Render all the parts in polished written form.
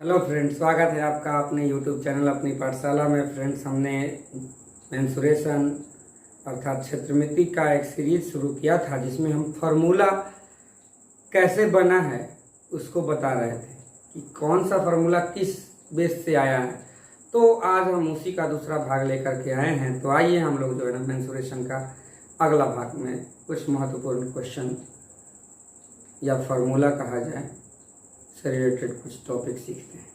Hello friends, स्वागत है आपका अपने यूट्यूब चैनल अपनी पाठशाला में। फ्रेंड्स, हमने मेंसुरेशन अर्थात क्षेत्रमिति का एक सीरीज शुरू किया था जिसमें हम फार्मूला कैसे बना है उसको बता रहे थे कि कौन सा फार्मूला किस बेस से आया है। तो आज हम उसी का दूसरा भाग लेकर के आए हैं। तो आइए हम लोग जो है ना मेंसुरेशन का अगला भाग में कुछ महत्वपूर्ण क्वेश्चन या फार्मूला कहा जाए से रिलेटेड कुछ टॉपिक सीखते हैं।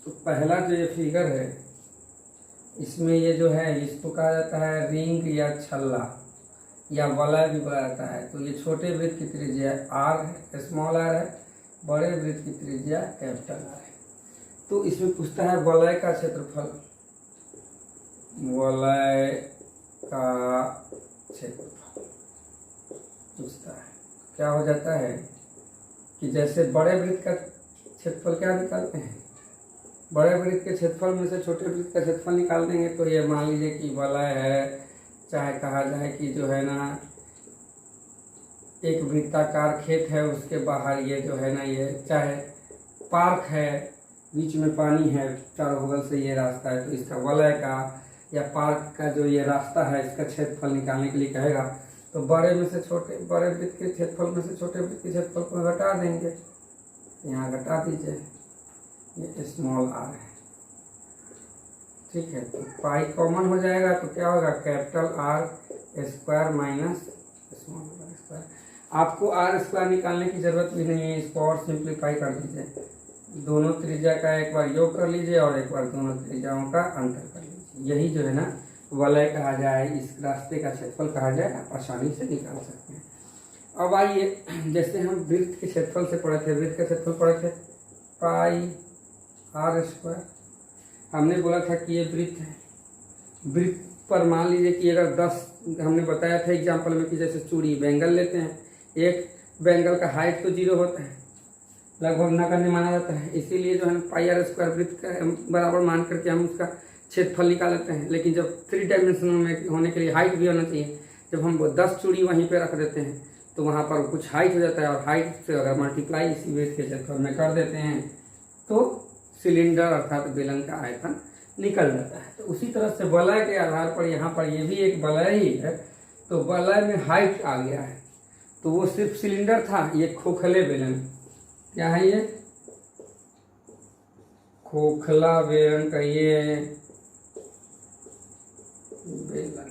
तो पहला जो ये फिगर है इसमें ये जो है इसको कहा जाता है रिंग या छल्ला या वलय भी बोला जाता है। तो ये छोटे वृत्त की त्रिज्या आर है, स्मॉल आर है, बड़े वृत्त की त्रिज्या कैपिटल आर है। तो इसमें पूछता है वलय का क्षेत्रफल, वलय का क्षेत्रफल पूछता है। क्या हो जाता है कि जैसे बड़े वृत्त का क्षेत्रफल क्या निकालते हैं, बड़े वृत्त के क्षेत्रफल में से छोटे वृत्त का क्षेत्रफल निकाल देंगे। तो ये मान लीजिए कि वलय है, चाहे कहा जाए कि जो है ना एक वृत्ताकार खेत है, उसके बाहर ये जो है ना ये चाहे पार्क है, बीच में पानी है, चारों बगल से ये रास्ता है, तो इसका वलय का या पार्क का जो ये रास्ता है इसका क्षेत्रफल निकालने के लिए कहेगा। तो बड़े में से छोटे, बड़े वृत्त के क्षेत्रफल में से छोटे वृत्त के क्षेत्रफल को घटा देंगे, यहाँ घटा दीजिए, ये स्मॉल आर है, ठीक है। तो पाई कॉमन हो जाएगा तो क्या होगा, capital R square minus small R square. आपको आर स्क्वायर निकालने की जरूरत भी नहीं है, इसको और सिंप्लीफाई कर दीजिए। दोनों त्रिज्या का एक बार योग कर लीजिए और एक बार दोनों त्रिज्याओं का अंतर कर लीजिए। यही जो है ना वलय कहा जाए, इस रास्ते का क्षेत्रफल कहा जाए, आप आसानी से निकाल सकते हैं। अब आइए, जैसे हम वृत्त के क्षेत्रफल से पढ़े थे, वृत्त का क्षेत्रफल पढ़े थे पाई आर स्क्वायर। हमने बोला था कि ये वृत्त है, वृत्त पर मान लीजिए कि अगर 10, हमने बताया था एग्जाम्पल में कि जैसे चूड़ी बैंगल लेते हैं, एक बैंगल का हाइट तो 0 होता है, लगभग नगण्य माना जाता है, इसीलिए जो है पाई आर स्क्वायर वृत्त का बराबर मान करके हम उसका क्षेत्रफल निकाल लेते हैं। लेकिन जब 3 डायमेंशनल में होने के लिए हाइट भी होना चाहिए। जब हम 10 चूड़ी वहीं पे रख देते हैं तो वहाँ पर कुछ हाइट हो जाता है, और हाइट से अगर मल्टीप्लाई इसी वृत्त के क्षेत्रफल में कर देते हैं तो सिलेंडर अर्थात बेलन का आयतन निकल जाता है। तो उसी तरह से वलय के आधार पर यहाँ पर ये भी एक वलय ही है, तो वलय में हाइट आ गया है। तो वो सिर्फ सिलेंडर था, ये खोखले बेलन, क्या है ये खोखला बेलन का ये बेलन।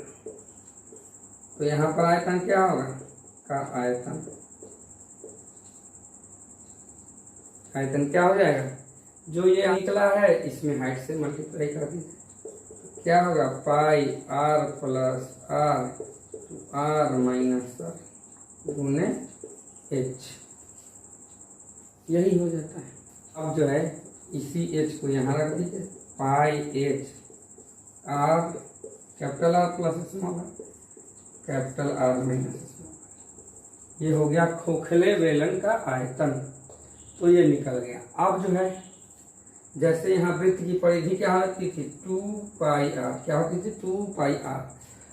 तो यहाँ पर आयतन क्या होगा, का आयतन क्या हो जाएगा, जो ये निकला है इसमें हाइट से मल्टीप्लाई कर दीजिए, क्या होगा pi R plus R minus R गुने एच, यही हो जाता है। अब जो है इसी एच को यहाँ रख दीजिए, pi H R capital R plus small R capital R minus small, ये हो गया खोखले बेलन का आयतन। तो ये निकल गया। अब जो है जैसे यहाँ वृत्त की परिधि क्या होती थी 2 पाई आर, क्या होती थी 2 पाई आर।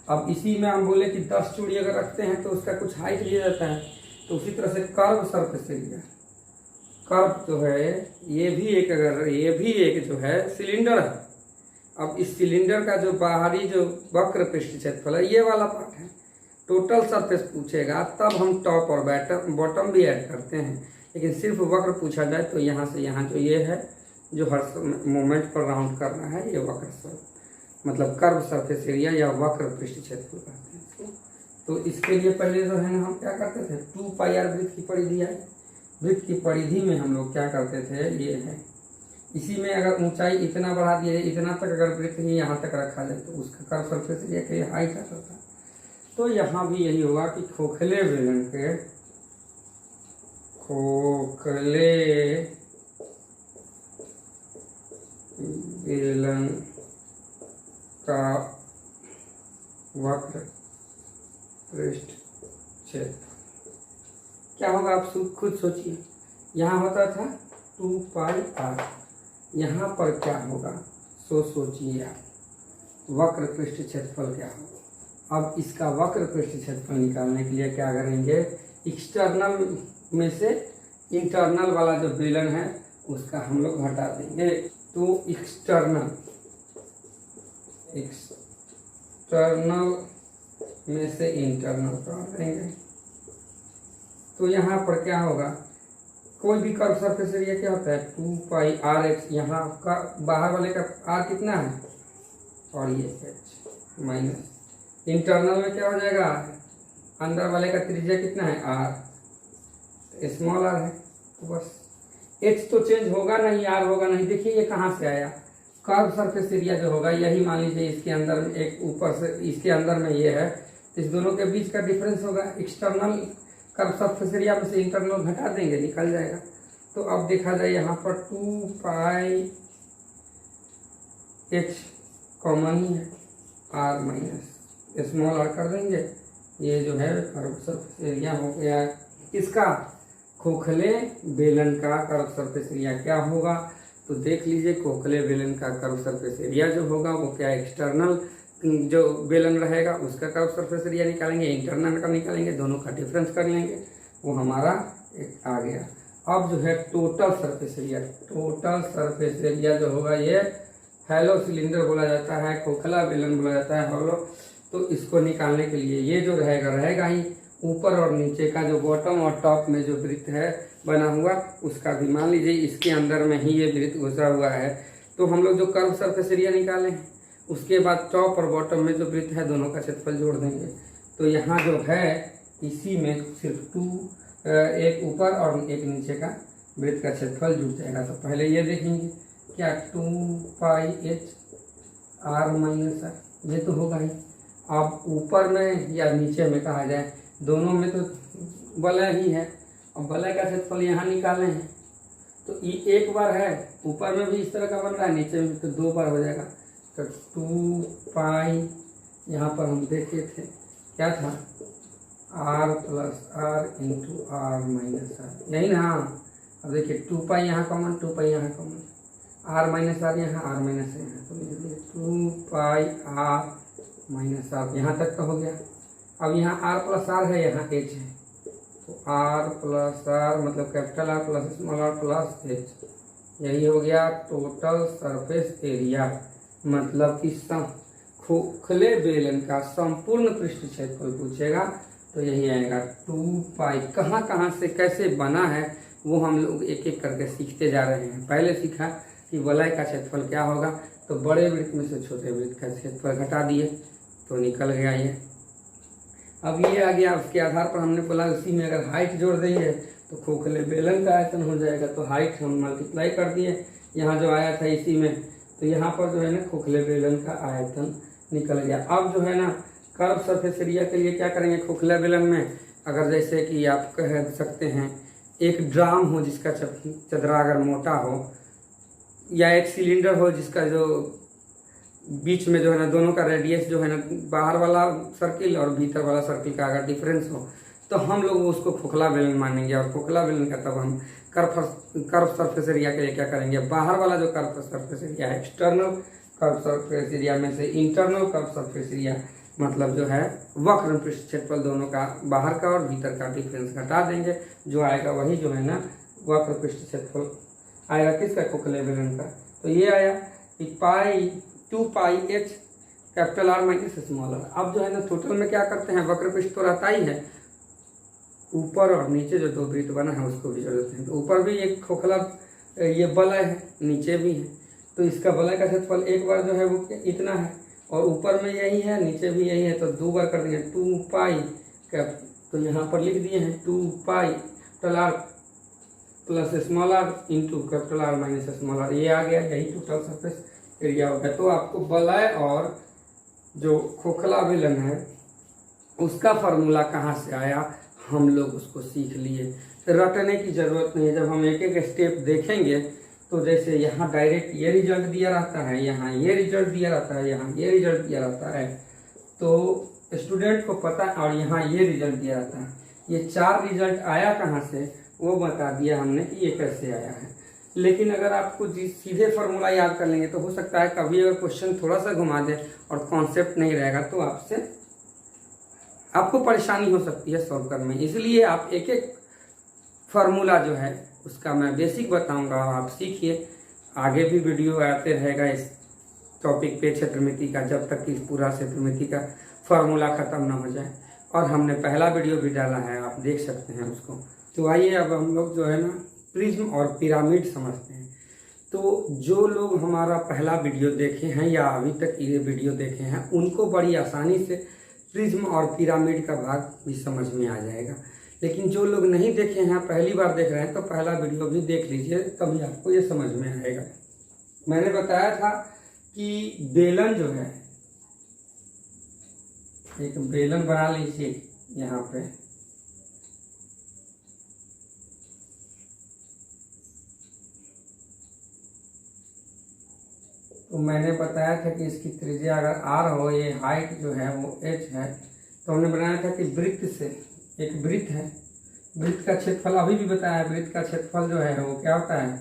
अब इसी में हम बोले कि 10 चूड़ी अगर रखते हैं तो उसका कुछ हाइट लिया जाता है। तो उसी तरह से कर्व सरफेस एरिया, कर्व जो है ये भी एक, अगर ये भी एक जो है सिलेंडर है। अब इस सिलेंडर का जो बाहरी जो वक्र पृष्ठ क्षेत्रफल है ये वाला पार्ट है, टोटल सरफेस पूछेगा तब हम टॉप और बॉटम भी ऐड करते हैं। लेकिन सिर्फ वक्र पूछा जाए तो यहाँ से यहाँ जो ये है जो हर मोमेंट पर राउंड करना है, ये वक्र मतलब कर्व सरफेस एरिया या वक्र पृष्ठ क्षेत्रफल कहते हैं इसको। तो इसके लिए पहले जो है ना हम क्या करते थे, 2 पाई आर वृत्त की परिधि है, वृत्त की परिधि में हम लोग क्या करते थे, ये है इसी में अगर ऊंचाई इतना बढ़ा दिए, इतना तक अगर वृत्त ही यहाँ तक रखा जाए तो उसका कर्व सरफेस एरिया के लिए हाइट आता था। तो यहाँ भी यही होगा कि खोखले बेलन के, खोखले बेलन का वक्र पृष्ठ क्षेत्र क्या होगा, आप खुद सोचिए। यहाँ होता था 2 पाई आर, यहाँ पर क्या होगा सोचिए आप, वक्र पृष्ठ क्षेत्रफल क्या होगा। अब इसका वक्र पृष्ठ क्षेत्रफल निकालने के लिए क्या करेंगे, एक्सटर्नल में से इंटरनल वाला जो बेलन है उसका हम लोग घटा देंगे। तो एक्सटर्नल में से इंटरनल काट देंगे। तो यहाँ पर क्या होगा, कोई भी कर्व सरफेस एरिया क्या होता है 2πr(h)। यहाँ का बाहर वाले का r कितना है और ये h माइनस इंटरनल में क्या हो जाएगा, अंदर वाले का त्रिज्या कितना है r, स्मॉल r है। तो बस h तो चेंज होगा नहीं, r होगा नहीं। देखिए ये कहाँ से आया, कर्व सरफेस एरिया जो होगा यही मान लीजिए इसके अंदर में एक ऊपर से इसके अंदर में ये है, इस दोनों के बीच का डिफरेंस होगा। एक्सटर्नल कर्व सरफेस एरिया में से इंटरनल घटा देंगे, निकल जाएगा। तो अब देखा जाए यहाँ पर 2πh कॉमन ही है, r माइनस स्मॉल r कर देंगे। ये जो है कर्व सरफेस एरिया हो गया इसका। खोखले बेलन का कर्व सरफेस एरिया क्या होगा, तो देख लीजिए खोखले बेलन का कर्व सरफेस एरिया जो होगा वो क्या, एक्सटर्नल जो बेलन रहेगा उसका कर्व सरफेस एरिया निकालेंगे, इंटरनल का निकालेंगे, दोनों का डिफरेंस कर लेंगे, वो हमारा एक आ गया। अब जो है total surface area, total surface area जो होगा ये हैलो सिलेंडर बोला जाता है, खोखला बेलन बोला जाता है हॉलो। तो इसको निकालने के लिए ये जो रहेगा ही ऊपर और नीचे का जो बॉटम और टॉप में जो वृत्त है बना हुआ उसका भी मान लीजिए इसके अंदर में ही ये वृत्त घुसा हुआ है। तो हम लोग जो कर्व सरफेस एरिया निकाले हैं उसके बाद टॉप और बॉटम में जो वृत्त है दोनों का क्षेत्रफल जोड़ देंगे। तो यहाँ जो है इसी में सिर्फ एक ऊपर और एक नीचे का वृत्त का क्षेत्रफल जुड़ जाएगा। तो पहले ये देखेंगे क्या 2πh r माइनस r, ये तो होगा ही। अब ऊपर में या नीचे में कहा जाए दोनों में तो वलय ही है, अब वलय का क्षेत्रफल यहाँ निकाले हैं। तो ये एक बार है, ऊपर में भी इस तरह का बन रहा है, नीचे में तो दो बार हो जाएगा। तो 2π यहाँ पर हम देखे थे क्या था r plus r into r minus r, यही ना। अब देखिए 2π यहाँ कॉमन, 2π यहाँ कॉमन, r माइनस r यहाँ, r माइनस यहाँ, तो लिख दिए 2πr माइनस r, यहाँ तक तो हो गया। अब यहाँ r प्लस r है, यहाँ h है, तो r प्लस r मतलब capital R plus small r plus h, यही हो गया टोटल सरफेस एरिया। मतलब कि खोखले बेलन का संपूर्ण पृष्ठ क्षेत्रफल पूछेगा तो यही आएगा 2π। कहाँ कहाँ से कैसे बना है वो हम लोग एक एक करके सीखते जा रहे हैं। पहले सीखा कि वलय का क्षेत्रफल क्या होगा, तो बड़े वृत्त में से छोटे वृत्त का क्षेत्रफल घटा दिए तो निकल गया ये। अब ये आ गया, उसके आधार पर हमने बोला उसी में अगर हाइट जोड़ देंगे तो खोखले बेलन का आयतन हो जाएगा। तो हाइट हम मल्टीप्लाई कर दिए, यहाँ जो आया था इसी में, तो यहाँ पर जो है ना खोखले बेलन का आयतन निकल गया। अब जो है ना कर्व सरफेस एरिया के लिए क्या करेंगे, खोखला बेलन में अगर जैसे कि आप कह सकते हैं एक ड्राम हो जिसका चदरा अगर मोटा हो, या एक सिलेंडर हो जिसका जो बीच में जो है ना दोनों का रेडियस जो है ना बाहर वाला सर्किल और भीतर वाला सर्किल का अगर डिफरेंस हो, तो हम लोग उसको खोखला बेलन मानेंगे। और खोखला बेलन का तब हम कर्व सरफेस एरिया के लिए क्या करेंगे, बाहर वाला जो कर्व सरफेस एरिया है एक्सटर्नल कर्व सरफेस एरिया में से इंटरनल कर्व सरफेस एरिया मतलब जो है वक्र पृष्ठ क्षेत्रफल दोनों का बाहर का और भीतर का डिफरेंस घटा देंगे, जो आएगा वही जो है ना वक्र पृष्ठ क्षेत्रफल आएगा किसका, खोखले बेलन का। तो ये आया कि 2πh capital R minus small r। अब जो है ना टोटल में क्या करते हैं, वक्र पृष्ठ तो रहता ही है, ऊपर और नीचे जो दो वृत्त बना है उसको भी जोड़ देते हैं। तो ऊपर भी एक खोखला ये वलय है, नीचे भी है, तो इसका वलय का क्षेत्रफल एक बार जो है वो इतना है, और ऊपर में यही है नीचे भी यही है, तो दो बार कर देंगे 2π। तो यहाँ पर लिख दिए हैं 2π capital R plus small r into capital R minus small r, ये आ गया, यही टोटल सरफेस एरिया हो गया। तो आपको वलय और जो खोखला बेलन है उसका फार्मूला कहाँ से आया हम लोग उसको सीख लिए, रटने की जरूरत नहीं है। जब हम एक एक स्टेप देखेंगे तो जैसे यहाँ डायरेक्ट ये रिजल्ट दिया रहता है, यहाँ ये रिजल्ट दिया रहता है, यहाँ ये रिजल्ट दिया रहता है, तो स्टूडेंट को पता, और यहाँ ये रिजल्ट दिया रहता है। ये चार रिजल्ट आया कहाँ से वो बता दिया हमने कि ये कैसे आया है। लेकिन अगर आपको सीधे फार्मूला याद कर लेंगे तो हो सकता है कभी अगर क्वेश्चन थोड़ा सा घुमा दे और कॉन्सेप्ट नहीं रहेगा तो आपको परेशानी हो सकती है सॉल्व करने में। इसलिए आप एक एक फार्मूला जो है उसका मैं बेसिक बताऊंगा, आप सीखिए। आगे भी वीडियो आते रहेगा इस टॉपिक पे क्षेत्रमिति का, जब तक कि पूरा क्षेत्रमिति का फार्मूला ख़त्म ना हो जाए। और हमने पहला वीडियो भी डाला है, आप देख सकते हैं उसको। तो आइए अब हम लोग जो है ना प्रिज्म और पिरामिड समझते हैं। तो जो लोग हमारा पहला वीडियो देखे हैं या अभी तक ये वीडियो देखे हैं, उनको बड़ी आसानी से प्रिज्म और पिरामिड का भाग भी समझ में आ जाएगा। लेकिन जो लोग नहीं देखे हैं, पहली बार देख रहे हैं, तो पहला वीडियो भी देख लीजिए, तभी आपको ये समझ में आएगा। मैंने बताया था कि बेलन जो है, एक बेलन बना लीजिए यहाँ पे। तो मैंने बताया था कि इसकी त्रिज्या अगर r हो, ये हाइट जो है वो h है, तो हमने बनाया था कि वृत्त से, एक वृत्त है, वृत्त का क्षेत्रफल अभी भी बताया, वृत्त का क्षेत्रफल जो है वो क्या होता है,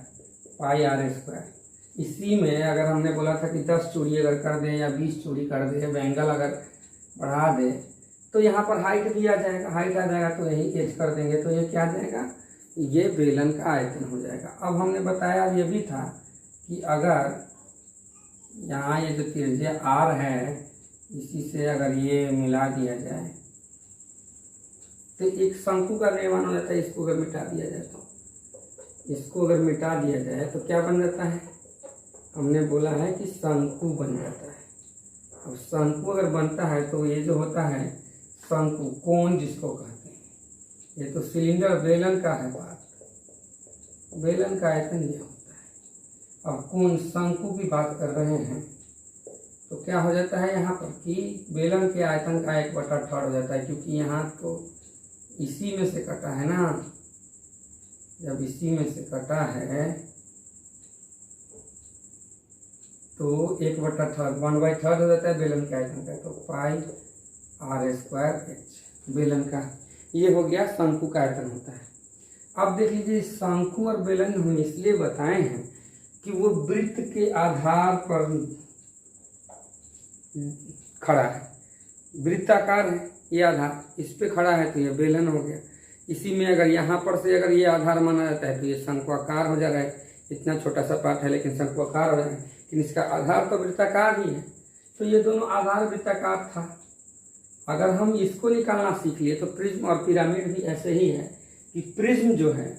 पाई r स्क्वायर। इसी में अगर हमने बोला था कि 10 चूड़ी अगर कर दें या 20 चूड़ी कर दें, एंगल अगर बढ़ा दे, तो यहाँ पर हाइट भी आ जाएगा, हाइट आ जाएगा तो यही एच कर देंगे, तो ये क्या आ जाएगा, ये बेलन का आयतन हो जाएगा। अब हमने बताया ये भी था कि अगर यहाँ ये जो त्रिज्या r है, इसी से अगर ये मिला दिया जाए तो एक शंकु का निर्माण हो जाता है। इसको अगर मिटा दिया जाए तो, इसको अगर मिटा दिया जाए तो क्या बन जाता है, हमने बोला है कि शंकु बन जाता है। अब शंकु अगर बनता है तो ये जो होता है शंकु, कोण जिसको कहते हैं, ये तो सिलेंडर बेलन का है बात, बेलन का आयतन ये होता है। अब कोण शंकु की बात कर रहे हैं तो क्या हो जाता है यहाँ पर कि बेलन के आयतन का 1/3 हो जाता है, क्योंकि यहाँ तो इसी में से कटा है ना, जब इसी में से कटा है तो 1/3 1/3 हो जाता है बेलन के आयतन का, तो पाई r² h बेलन का, ये हो गया शंकु का आयतन होता है। अब देख लीजिए, शंकु और बेलन हम इसलिए बताए हैं कि वो वृत्त के आधार पर खड़ा है, वृत्ताकार है ये आधार, इस पे खड़ा है तो ये बेलन हो गया। इसी में अगर यहाँ पर से अगर ये आधार माना जाता है तो ये शंक्वाकार हो जा रहा है। इतना छोटा सा पार्ट है लेकिन शंक्वाकार हो रहा है, लेकिन इसका आधार तो वृत्ताकार ही है। तो ये दोनों आधार वृत्ताकार था। अगर हम इसको निकालना सीख लिए तो प्रिज्म और पिरामिड भी ऐसे ही है कि प्रिज्म जो है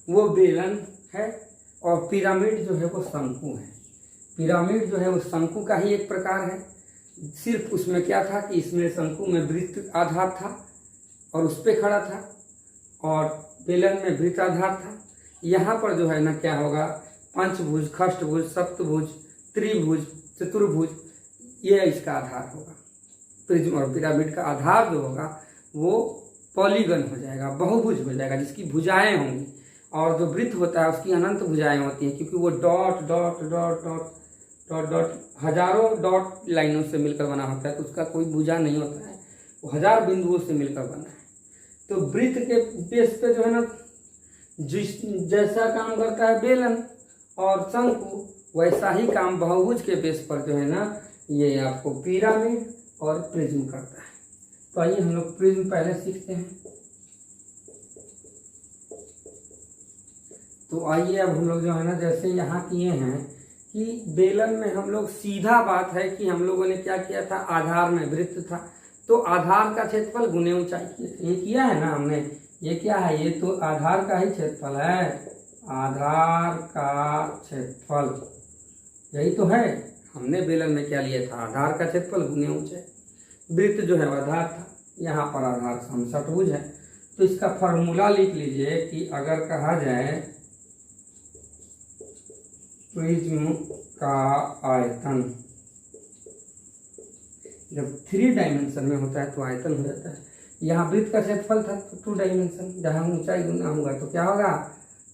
वो बेलन है और पिरामिड जो है वो शंकु है। पिरामिड जो है वो शंकु का ही एक प्रकार है, सिर्फ उसमें क्या था कि इसमें शंकु में वृत्त आधार था और उस पर खड़ा था, और बेलन में वृत्त आधार था। यहाँ पर जो है ना क्या होगा, पंचभुज, खष्टभुज, सप्तभुज, त्रिभुज, चतुर्भुज, ये इसका आधार होगा। प्रिज्म और पिरामिड का आधार जो होगा वो पॉलीगन हो जाएगा, बहुभुज हो जाएगा, जिसकी भुजाएं होंगी। और जो वृत्त होता है उसकी अनंत भुजाएं होती हैं, क्योंकि वो dot dot dot dot dot dot हजारों डॉट लाइनों से मिलकर बना होता है, तो उसका कोई भुजा नहीं होता है, वो 1000 बिंदुओं से मिलकर बना है। तो वृत्त के बेस पे जो है ना जैसा काम करता है बेलन और शंकु, वैसा ही काम बहुभुज के बेस पर जो है ना ये आपको पिरामिड और प्रिज्म करता है। तो आइए हम लोग प्रिज्म पहले सीखते हैं। तो आइए अब हम लोग जो है ना जैसे यहाँ किए हैं कि बेलन में हम लोग, सीधा बात है कि हम लोगों ने क्या किया था, आधार में वृत्त था तो आधार का क्षेत्रफल गुने ऊंचाई ये किया है ना हमने। ये क्या है, ये तो आधार का ही क्षेत्रफल है, आधार का क्षेत्रफल यही तो है। हमने बेलन में क्या लिया था, आधार का क्षेत्रफल गुने ऊंचाई। वृत्त जो है आधार था, यहाँ पर आधार समषटभुज है। तो इसका फॉर्मूला लिख लीजिए कि अगर कहा जाए प्रिज्म का आयतन, जब 3 डायमेंशन में होता है तो आयतन हो जाता है। यहाँ वृत्त का क्षेत्रफल था तो 2 डायमेंशन, जहाँ ऊंचाई गुना होगा तो क्या होगा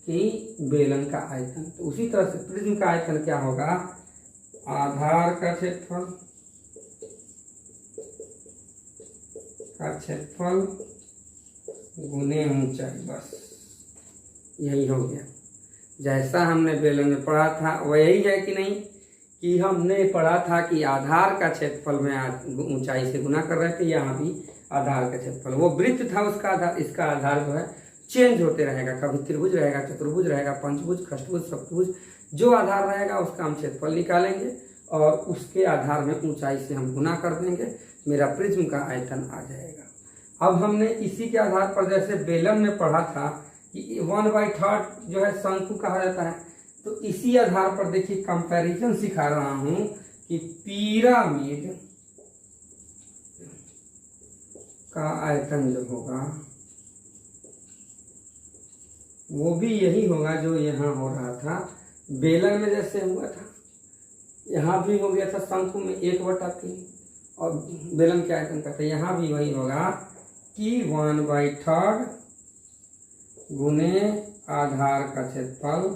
कि बेलन का आयतन। तो उसी तरह से प्रिज्म का आयतन क्या होगा, आधार का क्षेत्रफल गुने ऊंचाई, बस यही हो गया। जैसा हमने बेलन में पढ़ा था वही है कि नहीं, कि हमने पढ़ा था कि आधार का क्षेत्रफल में ऊंचाई से गुना कर रहे थे, यहाँ भी आधार का क्षेत्रफल, वो वृत्त था उसका आधार, इसका आधार जो है चेंज होते रहेगा, कभी त्रिभुज रहेगा, चतुर्भुज रहेगा, पंचभुज, खष्टभुज, सप्तभुज, जो आधार रहेगा उसका हम क्षेत्रफल निकालेंगे और उसके आधार में ऊंचाई से हम गुना कर देंगे, मेरा प्रिज्म का आयतन आ जाएगा। अब हमने इसी के आधार पर जैसे बेलन में पढ़ा था कि 1/3 जो है शंकु कहा जाता है, तो इसी आधार पर देखिए कंपैरिजन सिखा रहा हूं कि पिरामिड का आयतन जो होगा वो भी यही होगा जो यहाँ हो रहा था बेलन में जैसे हुआ था, यहाँ भी हो गया था शंकु में 1/3 और बेलन के आयतन का, यहाँ भी वही होगा कि 1/3 गुने आधार का क्षेत्रफल,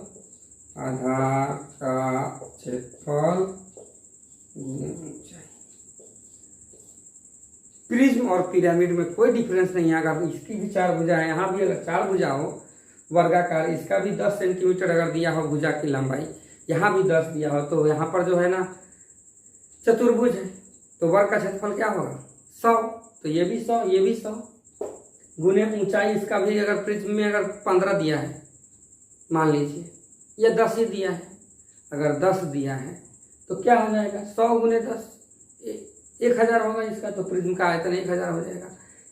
आधार का क्षेत्रफल गुने ऊंचाई। प्रिज्म और पिरामिड में कोई डिफरेंस नहीं है। अगर इसकी भी 4 भुजा है, यहाँ भी अगर 4 भुजा हो वर्गाकार, इसका भी 10 सेंटीमीटर अगर दिया हो भुजा की लंबाई, यहाँ भी 10 दिया हो, तो यहाँ पर जो है ना चतुर्भुज है, तो वर्ग का क्षेत्रफल क्या होगा 100, तो ये भी 100, ये भी 100 गुने ऊंचाई। इसका भी अगर प्रिज्म में अगर 15 दिया है मान लीजिए, या 10 ही दिया है, अगर 10 दिया है तो क्या हो जाएगा 100 गुने 10 1000 होगा इसका, तो प्रिज्म का आयतन 1000 हो जाएगा।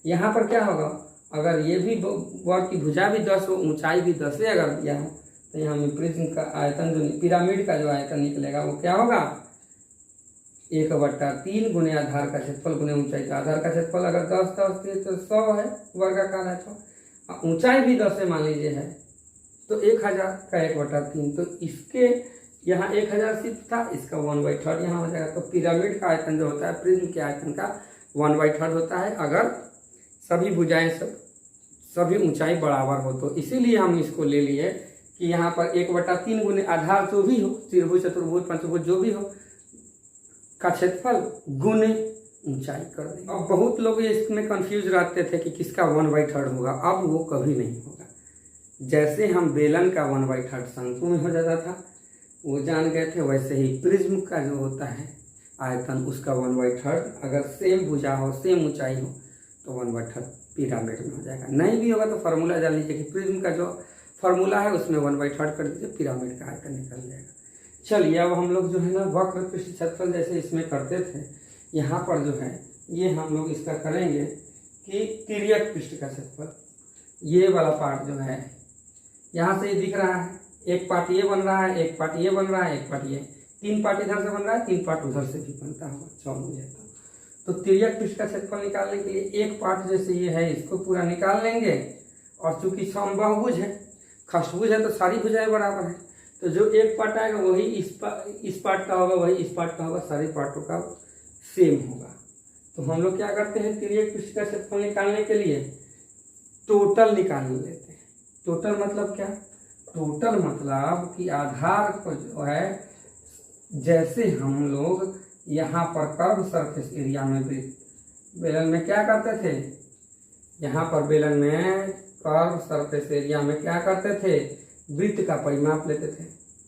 यहाँ पर क्या होगा, अगर ये भी वर्ग की भुजा भी 10 हो, ऊंचाई भी 10 है अगर दिया हो, तो यहाँ में प्रिज्म का आयतन जो पिरामिड का जो आयतन निकलेगा वो क्या होगा 1/3 गुने आधार का क्षेत्रफल गुने ऊंचाई। का आधार का क्षेत्रफल अगर 10 है तो 100 है, वर्गाकार है, तो ऊंचाई भी 10 है मान लीजिए है, तो 1000 का 1/3, तो इसके यहाँ 1000 सिर्फ था, इसका 1/3 यहाँ हो जाएगा। तो पिरामिड का आयतन जो होता है प्रिज्म के आयतन का 1/3 होता है अगर सभी भुजाएं सभी ऊंचाई बराबर हो, तो इसीलिए हम इसको ले लिए कि यहाँ पर 1/3 गुने आधार जो भी हो, त्रिभुज, चतुर्भुज, पंचभुज जो भी हो का क्षेत्रफल गुने ऊंचाई कर देंगे। अब बहुत लोग इसमें कंफ्यूज रहते थे कि किसका 1/3 होगा, अब वो कभी नहीं होगा। जैसे हम बेलन का 1/3 शंकु में हो जाता था, वो जान गए थे, वैसे ही प्रिज्म का जो होता है आयतन उसका 1/3 अगर सेम भुजा हो, सेम ऊंचाई हो, तो 1/3 पिरामिड में हो जाएगा। नहीं भी होगा तो फार्मूला जान लीजिए कि प्रिज्म का जो फार्मूला है उसमें 1/3 कर दीजिए, पिरामिड का आयतन निकल जाएगा। चलिए अब हम लोग जो है ना वक्र पृष्ठ क्षेत्रफल जैसे इसमें करते थे, यहाँ पर जो है ये हम लोग इसका करेंगे कि तिर्यक पृष्ठ का क्षेत्रफल, ये वाला पार्ट जो है यहाँ से ये दिख रहा है, एक पार्ट ये बन रहा है, एक पार्ट ये बन रहा है, एक पार्ट ये, 3 पार्ट इधर से बन रहा है, 3 पार्ट उधर से भी बनता होगा, 6 मुझे तो तिर्यक पृष्ठ का क्षेत्रफल निकालने के लिए एक पार्ट जैसे ये है इसको पूरा निकाल लेंगे, और चूंकि समबाहुभुज है, खष्टभुज है, तो सारी भुजाएं बराबर है, तो जो एक पार्ट आएगा वही इस पार्ट का होगा, वही इस पार्ट का होगा, सारे पार्टों का सेम होगा। तो हम लोग क्या करते हैं तिर्यक पृष्ठ का क्षेत्रफल निकालने के लिए टोटल निकाल लेते हैं। टोटल मतलब क्या, टोटल मतलब कि आधार को जो है, जैसे हम लोग यहाँ पर कर्व सरफेस एरिया में बेलन में क्या करते थे, यहाँ पर बेलन में कर्व सरफेस एरिया में क्या करते थे, वृत्त का परिमाप लेते थे,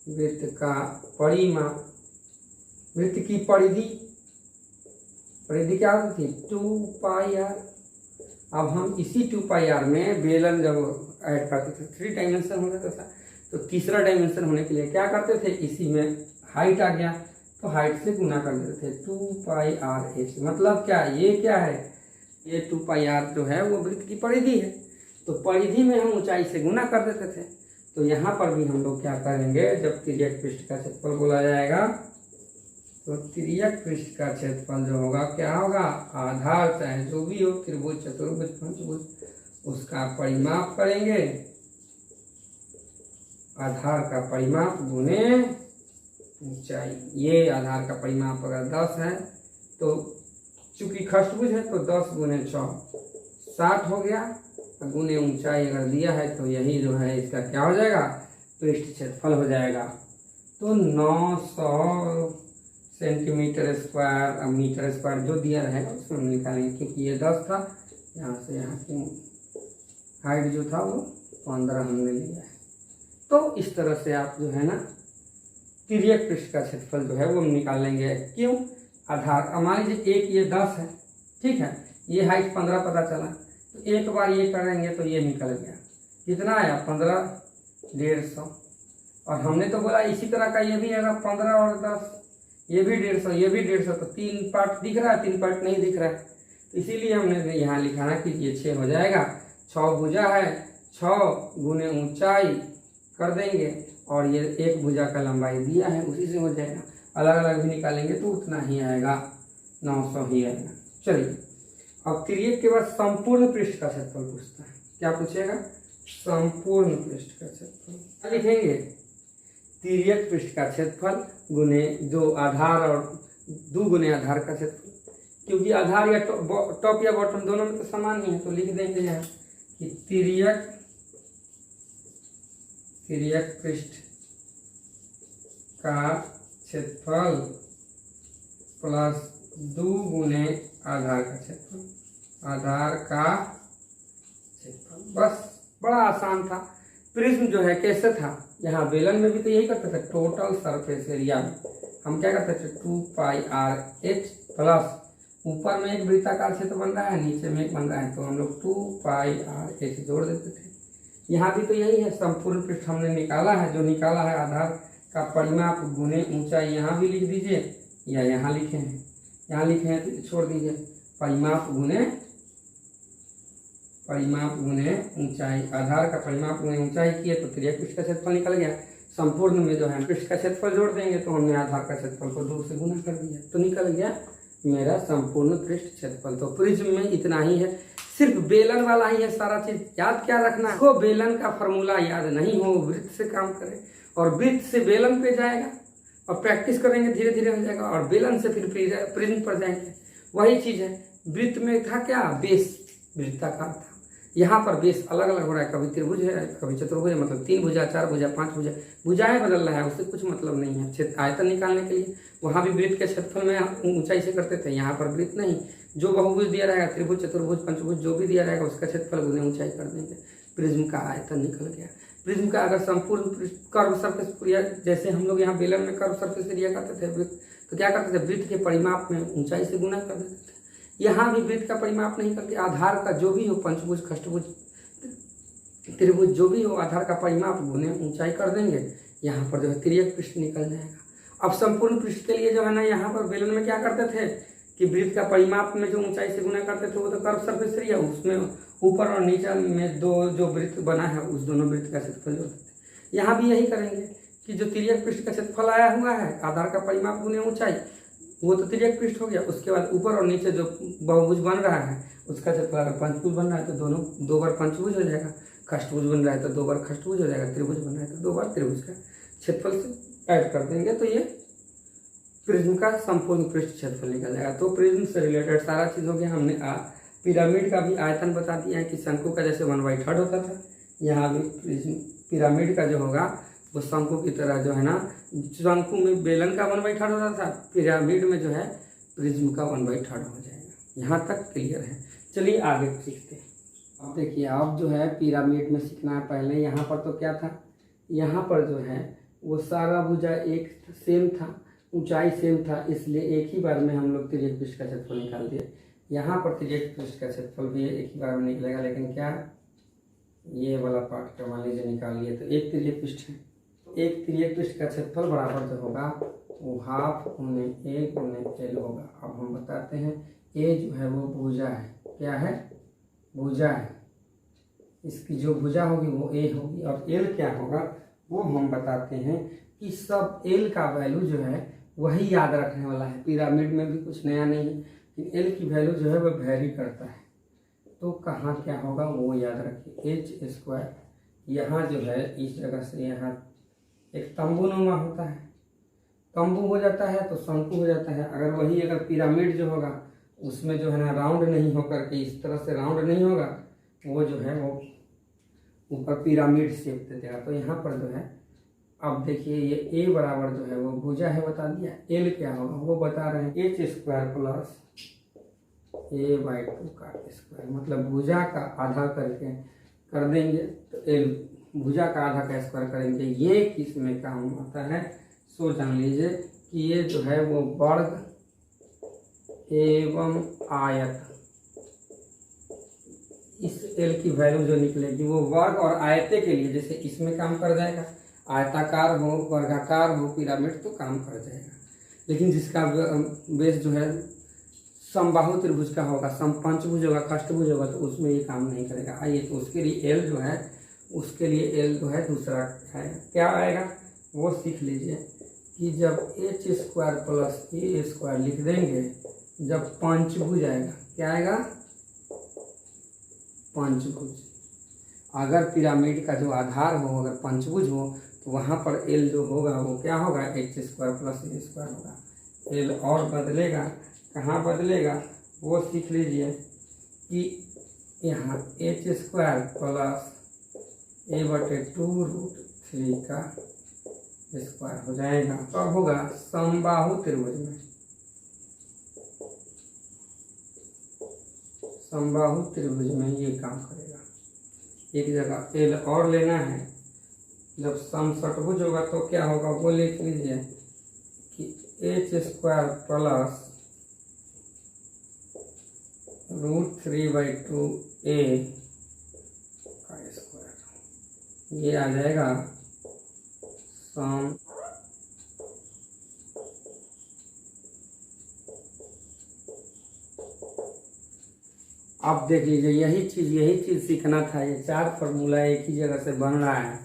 वृत्त का परिमाप, वृत्त की परिधि, परिधि क्या होती थी 2πr। अब हम इसी 2πr में बेलन जब ऐड करते थे 3 डायमेंशन हो जाता था, तो तीसरा डायमेंशन होने के लिए क्या करते थे, इसी में हाइट आ गया तो हाइट से गुना कर देते थे 2πrh। मतलब क्या, ये क्या है, ये 2πr जो है वो वृत्त की परिधि है, तो परिधि में हम ऊंचाई से गुना कर देते थे। तो यहाँ पर भी हम लोग क्या करेंगे, जब तिर्यक पृष्ठ का क्षेत्रफल बोला जाएगा तो तिर्यक पृष्ठ का क्षेत्रफल जो होगा क्या होगा, आधार चाहे जो भी हो, त्रिभुज, चतुर्भुज, पंचभुज, उसका परिमाप करेंगे, आधार का परिमाप गुने ऊंचाई। ये आधार का परिमाप अगर 10 है तो चूंकि खष्टभुज है तो 10 गुने 6 60 हो गया, गुने ऊंचाई अगर दिया है तो यही जो है इसका क्या हो जाएगा, पृष्ठ क्षेत्रफल हो जाएगा। तो 900 सेंटीमीटर स्क्वायर, मीटर स्क्वायर जो दिया रहेगा उसमें हम निकालेंगे, क्योंकि ये 10 था, यहाँ से यहाँ की हाइट जो था वो 15 हमने लिया है। तो इस तरह से आप जो है ना तिर्यक पृष्ठ का क्षेत्रफल जो है वो हम निकाल लेंगे। क्यों, आधार मान लीजिए एक ये 10 है, ठीक है, ये हाइट 15 पता चला, तो एक बार ये करेंगे तो ये निकल गया, कितना आया 15,150। और हमने तो बोला इसी तरह का ये भी आएगा 15 और 10, ये भी 150, ये भी 150, तो 3 पार्ट दिख रहा है, 3 पार्ट नहीं दिख रहा है, तो इसीलिए हमने यहाँ लिखा ना कि ये 6 हो जाएगा। 6 भुजा है, 6 गुने ऊंचाई कर देंगे और ये 1 भुजा का लंबाई दिया है, उसी से हो जाएगा। अलग अलग भी निकालेंगे तो उतना ही आएगा, 900 ही आएगा। चलिए अब तिर्यक के बाद संपूर्ण पृष्ठ का क्षेत्रफल पूछता है। क्या पूछेगा? संपूर्ण पृष्ठ का क्षेत्रफल। क्या लिखेंगे? तिर्यक पृष्ठ का क्षेत्रफल गुने जो आधार और 2 गुने आधार का क्षेत्रफल, क्योंकि आधार या टॉप या बॉटम दोनों में तो समान ही है, तो लिख देंगे यहाँ कि तिर्यक पृष्ठ का क्षेत्रफल प्लस 2 गुने आधार का क्षेत्रफल, आधार का क्षेत्रफल। बस बड़ा आसान था। प्रिज्म जो है कैसे था, यहाँ बेलन में भी तो यही करते थे, टोटल सरफेस एरिया में हम क्या करते थे 2πr(h) प्लस ऊपर में एक वृत्ताकार क्षेत्र बन रहा है, नीचे में एक बन रहा है, तो हम लोग 2πr(h) जोड़ देते थे। यहाँ भी तो यही है, संपूर्ण पृष्ठ हमने निकाला है, जो निकाला है आधार का परिमाप गुने ऊंचाई, यहाँ भी लिख दीजिए या यहाँ लिखे हैं, यहाँ लिखे हैं तो छोड़ दीजिए, परिमाप गुने ऊंचाई, आधार का परिमाप गुने ऊंचाई किए तो तिर्यक पृष्ठ का क्षेत्रफल निकल गया। संपूर्ण में जो है पृष्ठ का क्षेत्रफल जोड़ देंगे तो हमने आधार का क्षेत्रफल को 2 से गुना कर दिया, तो निकल गया मेरा संपूर्ण पृष्ठ क्षेत्रफल। तो प्रिज्म में इतना ही है, सिर्फ बेलन वाला ही है सारा चीज। याद क्या रखना है, को बेलन का फॉर्मूला याद नहीं हो, वृत्त से काम करें और वृत्त से बेलन पे जाएगा और प्रैक्टिस करेंगे, धीरे धीरे हो जाएगा और बेलन से फिर प्रिज्म पर जाएंगे। वही चीज है, वृत्त में था क्या, बेस वृत्ताकार था, यहाँ पर बेस अलग अलग हो रहा है, कभी त्रिभुज है कभी चतुर्भुज, मतलब 3 भुजा 4 भुजा 5 भुजा, भुजाएं बदल रहा है, उससे कुछ मतलब नहीं है। आयतन निकालने के लिए वहाँ भी वृत्त के क्षेत्रफल में ऊंचाई से करते थे, यहाँ पर वृत्त नहीं, जो बहुभुज दिया रहेगा, त्रिभुज चतुर्भुज पंचभुज जो भी दिया रहेगा उसका क्षेत्रफल गुने ऊंचाई कर देंगे, प्रिज्म का आयतन निकल गया। प्रिज्म का अगर संपूर्ण कर्व सरफेस एरिया, जैसे हम लोग यहाँ बेलन में कर्व सरफेस एरिया करते थे वृत्त, तो क्या करते थे, वृत्त के परिमाप में ऊंचाई से गुना कर देते थे। यहाँ भी वृत्त का परिमाप नहीं करके आधार का जो भी हो, पंचभुज खष्टभुज त्रिभुज जो भी हो, आधार का परिमाप गुने ऊंचाई कर देंगे, यहाँ पर जो है तिर्यक पृष्ठ निकल जाएगा। अब संपूर्ण पृष्ठ के लिए जो है ना, यहाँ पर बेलन में क्या करते थे कि वृत्त का परिमाप में जो ऊंचाई से गुना करते थे वो तो कर्व सरफेस एरिया, उसमें ऊपर और नीचे में 2 जो वृत्त बना है उस दोनों वृत्त का क्षेत्रफल जोड़ते थे। यहाँ भी यही करेंगे कि जो तिर्यक पृष्ठ का क्षेत्रफल आया हुआ है, आधार का परिमाप गुने ऊंचाई, वो तो तिर्यक पृष्ठ हो गया। उसके बाद ऊपर और नीचे जो बहुभुज बन रहा है उसका क्षेत्रफल, अगर पंचभुज बन रहा है तो दोनों 2 बार पंचभुज हो जाएगा, खष्टभुज बन रहा है तो 2 बार खष्टभुज हो जाएगा, त्रिभुज बन रहा है तो 2 बार त्रिभुज का क्षेत्रफल से ऐड कर देंगे, तो ये प्रिज्म का संपूर्ण पृष्ठ क्षेत्रफल निकल जाएगा। तो प्रिज्म से रिलेटेड सारा चीज हो गया। हमने पिरामिड का भी आयतन बता दिया है कि शंकु का जैसे 1/3 होता था, यहाँ भी प्रिज्म पिरामिड का जो होगा वो शंकु की तरह जो है ना, शंकु में बेलन का 1/3 होता था, पिरामिड में जो है प्रिज्म का 1/3 हो जाएगा। यहाँ तक क्लियर है। चलिए आगे सीखते हैं। अब देखिए, आप जो है पिरामिड में सीखना है। पहले यहाँ पर तो क्या था, यहाँ पर जो है वो सारा भुजा एक सेम था, ऊंचाई सेम था, इसलिए एक ही बार में हम लोग तिर्यक पृष्ठ का क्षेत्रफल निकाल दिए। यहाँ पर तिर्यक पृष्ठ का क्षेत्रफल भी एक ही बार में निकलेगा, लेकिन क्या ये वाला पार्ट का मान लीजिए निकाल लिए तो एक तिर्यक पृष्ठ है, तो एक तिर्यक पृष्ठ का क्षेत्रफल बराबर जो होगा वो ½ गुने A गुने L होगा। अब हम बताते हैं, A जो है वो भुजा है, क्या है, भुजा है, इसकी जो भुजा होगी वो A होगी, और L क्या होगा वो हम बताते हैं कि सब L का वैल्यू जो है वही याद रखने वाला है। पिरामिड में भी कुछ नया नहीं है, लेकिन L की वैल्यू जो है वो वेरी करता है, तो कहाँ क्या होगा वो याद रखिए। h², यहाँ जो है इस जगह से यहाँ एक तंबू नुमा होता है, तंबू हो जाता है तो शंकु हो जाता है। अगर वही अगर पिरामिड जो होगा उसमें जो है ना राउंड नहीं होकर के इस तरह से राउंड नहीं होगा, वो जो है वो ऊपर पिरामिड शेप दे देगा। तो यहाँ पर जो है अब देखिए ये A बराबर जो है वो भुजा है बता दिया, L क्या होगा वो बता रहे हैं, h² प्लस A/2 का स्क्वायर, मतलब भुजा का आधा करके कर देंगे तो L भुजा का आधा का स्क्वायर करेंगे। ये किस में काम आता है, सो जान लीजिए कि ये जो है वो वर्ग एवं आयत, इस एल की वैल्यू जो निकलेगी वो वर्ग और आयते के लिए, जैसे इसमें काम कर जाएगा, आयताकार हो, वर्गाकार हो, पिरामिड तो काम कर जाएगा। लेकिन जिसका बेस जो है समबाहु त्रिभुज का होगा, समपंचभुज होगा, कष्टभुज होगा, तो उसमें ये काम नहीं करेगा। आइए, तो उसके लिए एल जो है, उसके लिए एल जो है दूसरा है, क्या आएगा वो सीख लीजिए कि जब एच स्क्वायर प्लस ए स्क्वायर लिख देंगे, जब पंचभुज आएगा, क्या आएगा, पंचभुज। अगर पिरामिड का जो आधार हो अगर पंचभुज हो तो वहाँ पर एल जो होगा वो क्या होगा, एच स्क्वायर प्लस ए स्क्वायर होगा। एल और बदलेगा, कहाँ बदलेगा वो सीख लीजिए कि यहाँ एच स्क्वायर प्लस a/2√3 का स्क्वायर हो जाएगा। कब होगा, समबाहु त्रिभुज में। समबाहु त्रिभुज में ये काम करेगा। एक जगह एल और लेना है, जब समषटभुज होगा तो क्या होगा वो लिख लीजिए कि एच स्क्वायर प्लस √3/2a का स्क्वायर, ये आ जाएगा सम आप देख लीजिए, यही चीज़ सीखना था। ये 4 फॉर्मूला एक ही जगह से बन रहा है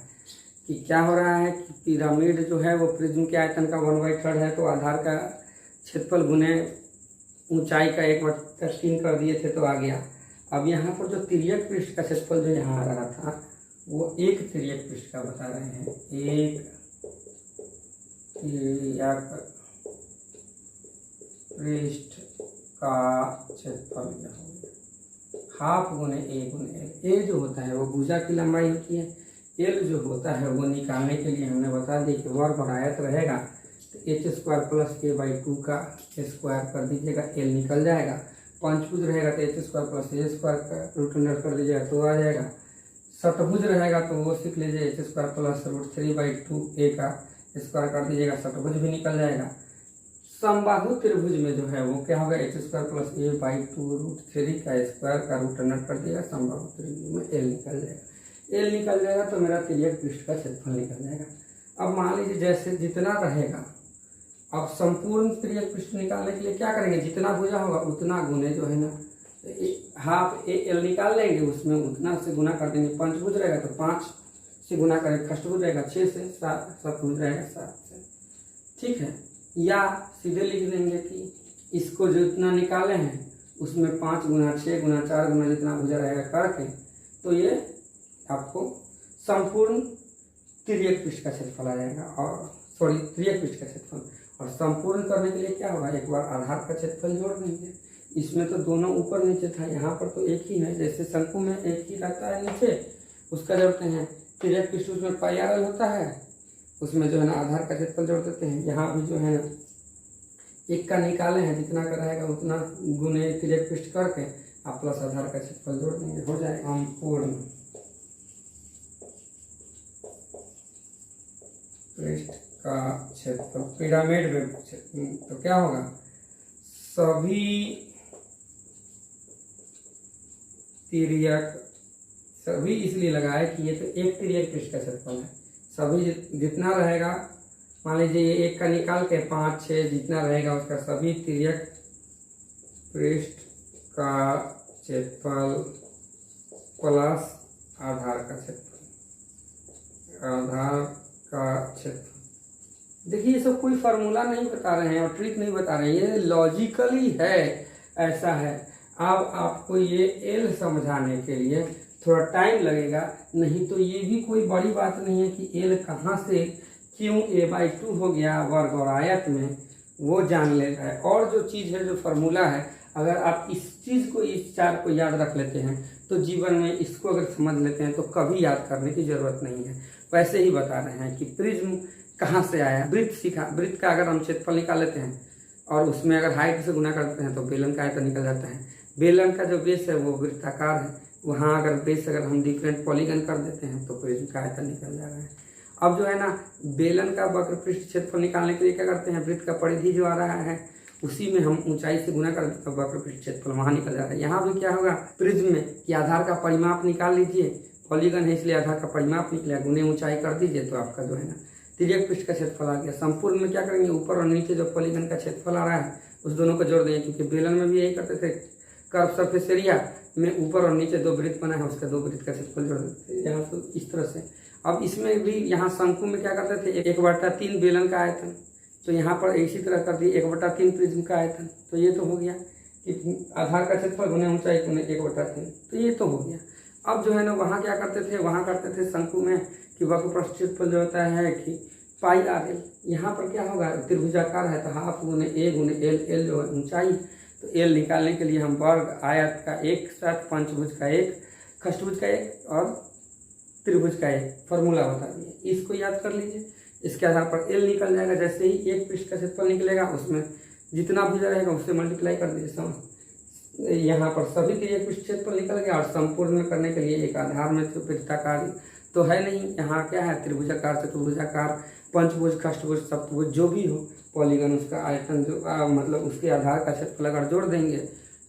कि क्या हो रहा है कि पिरामिड जो है वो प्रिज्म के आयतन का 1/3 है, तो आधार का क्षेत्रफल गुने ऊंचाई का 1/3 कर दिए थे तो आ गया। अब यहाँ पर जो तिर्यक पृष्ठ का क्षेत्रफल जो यहाँ आ रहा था वो एक तिर्यक पृष्ठ का बता रहे हैं, एक तिर्यक पृष्ठ का क्षेत्रफल क्या हो गया, हाफ गुने ए गुने एल। ए जो होता है वो भुजा की लंबाई होती है, एल जो होता है वो निकालने के लिए हमने बता दी कि वर्ग और आयत रहेगा तो एच स्क्वायर प्लस a/2 का स्क्वायर कर दीजिएगा, एल निकल जाएगा। पंचभुज रहेगा तो एच स्क्वायर प्लस ए स्क्वायर का √अंडर कर दीजिएगा तो आ जाएगा। षटभुज रहेगा तो वो सीख लीजिए, एच स्क्वायर प्लस √3/2a का स्क्वायर कर दीजिएगा, षटभुज भी निकल जाएगा। समबाहु त्रिभुज में जो है वो क्या होगा, एच स्क्वायर प्लस a/2√3 का स्क्वायर का √अंडर कर दिएगा, समबाहु त्रिभुज में एल निकल जाएगा। एल निकल जाएगा तो मेरा तिर्यक पृष्ठ का क्षेत्रफल निकल जाएगा। अब मान लीजिए जैसे जितना रहेगा, अब संपूर्ण तिर्यक पृष्ठ निकालने के लिए क्या करेंगे, जितना भुजा होगा उतना गुने जो है ना हाफ एल निकाल लेंगे, उसमें उतना से गुना कर देंगे। पंचभुज रहेगा तो 5 से गुना करेंगे, खष्टभुज रहेगा 6 से, सतभुज रहेगा 7 से, ठीक है। या सीधे लिख देंगे कि इसको जो इतना निकाले हैं उसमें 5 गुना 6 गुना 4 गुना जितना भुजा रहेगा करके, तो ये आपको संपूर्ण तिर्यक पृष्ठ का क्षेत्रफल आ जाएगा। और सॉरी, तिर्यक पृष्ठ का क्षेत्रफल। और संपूर्ण करने के लिए क्या होगा, एक बार आधार का क्षेत्रफल जोड़ देंगे। इसमें तो दोनों ऊपर नीचे था, यहाँ पर तो एक ही है। जैसे शंकु में एक ही रहता है नीचे, उसका जोड़ते हैं। तिर्यक पृष्ठ उसमें पाइआरएल होता है, उसमें जो है ना आधार का क्षेत्रफल जोड़ देते हैं। यहाँ भी जो है ना एक का निकाले हैं, जितना का रहेगा उतना गुने तिर्यक पृष्ठ करके आप प्लस आधार का क्षेत्रफल जोड़ देंगे, हो जाएगा संपूर्ण पृष्ठ का क्षेत्रफल पिरामिड में। तो क्या होगा, सभी तिर्यक, सभी इसलिए लगाए कि ये तो एक तिर्यक पृष्ठ का क्षेत्रफल है। सभी जितना रहेगा, मान लीजिए ये एक का निकाल के 5 6 जितना रहेगा उसका सभी तिर्यक पृष्ठ का क्षेत्रफल प्लस आधार का क्षेत्रफल, आधार का क्षेत्रफल। देखिए ये सब कोई फार्मूला नहीं बता रहे हैं और ट्रिक नहीं बता रहे हैं, ये लॉजिकली है, ऐसा है। अब आपको ये एल समझाने के लिए थोड़ा टाइम लगेगा, नहीं तो ये भी कोई बड़ी बात नहीं है कि एल कहाँ से क्यों a/2 हो गया वर्ग और आयत में, वो जान लेता है। और जो चीज़ है, जो फार्मूला है, अगर आप इस चीज़ को, इस 4 को याद रख लेते हैं तो जीवन में इसको अगर समझ लेते हैं तो कभी याद करने की ज़रूरत नहीं है। वैसे ही बता रहे हैं कि प्रिज्म कहाँ से आया। वृत्त सीखा, वृत्त का अगर हम क्षेत्रफल निकाल लेते हैं और उसमें अगर हाइट से गुना करते हैं तो बेलन का आयतन निकल जाता है। बेलन का जो बेस है वो वृत्ताकार है, वहाँ अगर बेस अगर हम डिफरेंट पॉलीगन कर देते हैं तो प्रिज्म का आयतन निकल जा रहा है। अब जो है ना बेलन का वक्र पृष्ठ क्षेत्रफल निकालने के लिए क्या करते हैं, वृत्त का परिधि जो आ रहा है उसी में हम ऊंचाई से गुना कर दें तो वक्र पृष्ठ क्षेत्रफल वहाँ निकल जाता है। यहाँ भी क्या होगा, प्रिज्म में कि आधार का परिमाप निकाल लीजिए, पॉलीगन है इसलिए आधार का परिमाप निकलेगा, गुने ऊंचाई कर दीजिए तो आपका जो है ना तिर्यक पृष्ठ का क्षेत्रफल आ गया। संपूर्ण में क्या करेंगे, ऊपर और नीचे जो पॉलीगन का क्षेत्रफल आ रहा है उस दोनों को जोड़ देंगे, क्योंकि बेलन में भी यही करते थे, कर्व सरफेस एरिया में ऊपर और नीचे दो वृत्त बना है उसका दो वृत्त का क्षेत्रफल जोड़ देते थे। यहाँ तो इस तरह से। अब इसमें भी यहाँ शंकु में क्या करते थे, 1/3 बेलन का आयतन, तो यहाँ पर इसी तरह कर दिए 1/3 प्रिज्म का आयतन। तो ये तो हो गया कि आधार का क्षेत्रफल गुने ऊंचाई गुने 1/3, तो ये तो हो गया। अब जो है ना वहाँ क्या करते थे, वहाँ करते थे शंकु में कि वक्र पृष्ठ क्षेत्रफल जो होता है कि पाई आर एल। यहाँ पर क्या होगा, त्रिभुजाकार है तो हाफ गुने ए गुने एल, एल जो है ऊंचाई, तो एल निकालने के लिए हम वर्ग आयत का एक साथ, पंचभुज का एक, खष्टभुज का एक और त्रिभुज का एक फॉर्मूला बता दिए, इसको याद कर लीजिए। इसके आधार पर एल निकल जाएगा। जैसे ही एक पृष्ठ का क्षेत्रफल निकलेगा उसमें जितना भुजा रहेगा उससे मल्टीप्लाई कर दीजिए, समझ। यहाँ पर सभी त्रियक पृष्ठ क्षेत्रफल निकल गया। और संपूर्ण करने के लिए एक आधार में तो वृत्ताकार तो है नहीं, यहाँ क्या है, त्रिभुजाकार, चतुर्भुजाकार, पंचभुज, खष्टभुज, सप्तभुज जो भी हो पॉलीगन, उसका आयतन जो मतलब उसके आधार का क्षेत्रफल अगर जोड़ देंगे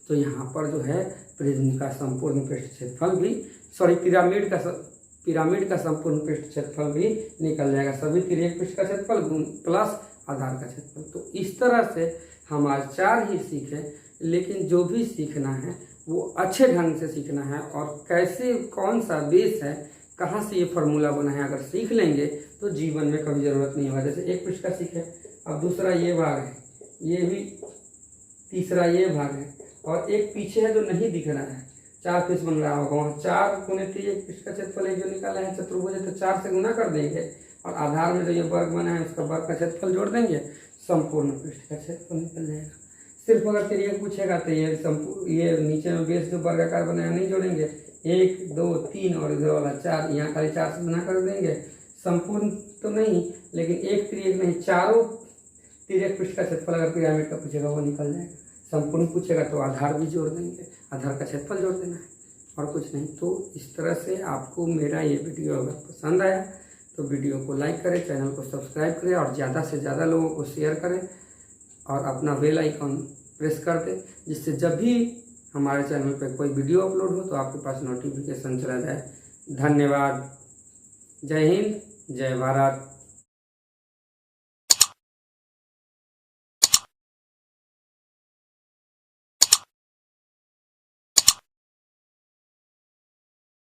तो यहाँ पर जो है प्रिज्म का संपूर्ण पृष्ठ क्षेत्रफल भी, सॉरी पिरामिड का संपूर्ण पृष्ठ क्षेत्रफल भी निकल जाएगा। सभी तिर्यक पृष्ठ का क्षेत्रफल प्लस आधार का क्षेत्रफल। तो इस तरह से हम आज 4 ही सीखे, लेकिन जो भी सीखना है वो अच्छे ढंग से सीखना है और कैसे, कौन सा बेस है, कहाँ से ये फार्मूला बना है, अगर सीख लेंगे तो जीवन में कभी ज़रूरत नहीं होगा। जैसे एक पृष्ठ का सीखे, अब दूसरा ये भाग है, ये भी तीसरा ये भाग है, और एक पीछे है जो नहीं दिख रहा है, 4 पीस बन रहा होगा, वहाँ 4 गुने त्रियक पृष्ठ का क्षेत्रफल एक जो निकाला है चतुर्भुज है तो 4 से गुना कर देंगे, और आधार में जो ये वर्ग बना है उसका वर्ग का क्षेत्रफल जोड़ देंगे, संपूर्ण पृष्ठ का क्षेत्रफल निकल जाएगा। सिर्फ अगर त्रियक पूछेगा तो ये नीचे में बेस जो वर्गाकार बनाया नहीं जोड़ेंगे, 1 2 3 और इधर वाला 4, यहाँ खाली 4 से गुना कर देंगे। संपूर्ण तो नहीं, लेकिन एक त्रियक नहीं, चारों त्रियक पृष्ठ का क्षेत्रफल अगर पिरामिड का पूछेगा वो निकल जाएगा। संपूर्ण पूछेगा तो आधार भी जोड़ देंगे, आधार का क्षेत्रफल जोड़ देना है और कुछ नहीं। तो इस तरह से आपको मेरा ये वीडियो अगर पसंद आया तो वीडियो को लाइक करें, चैनल को सब्सक्राइब करें और ज़्यादा से ज़्यादा लोगों को शेयर करें और अपना बेल आइकॉन प्रेस कर दें, जिससे जब भी हमारे चैनल पर कोई वीडियो अपलोड हो तो आपके पास नोटिफिकेशन चला जाए। धन्यवाद। जय हिंद, जय भारत।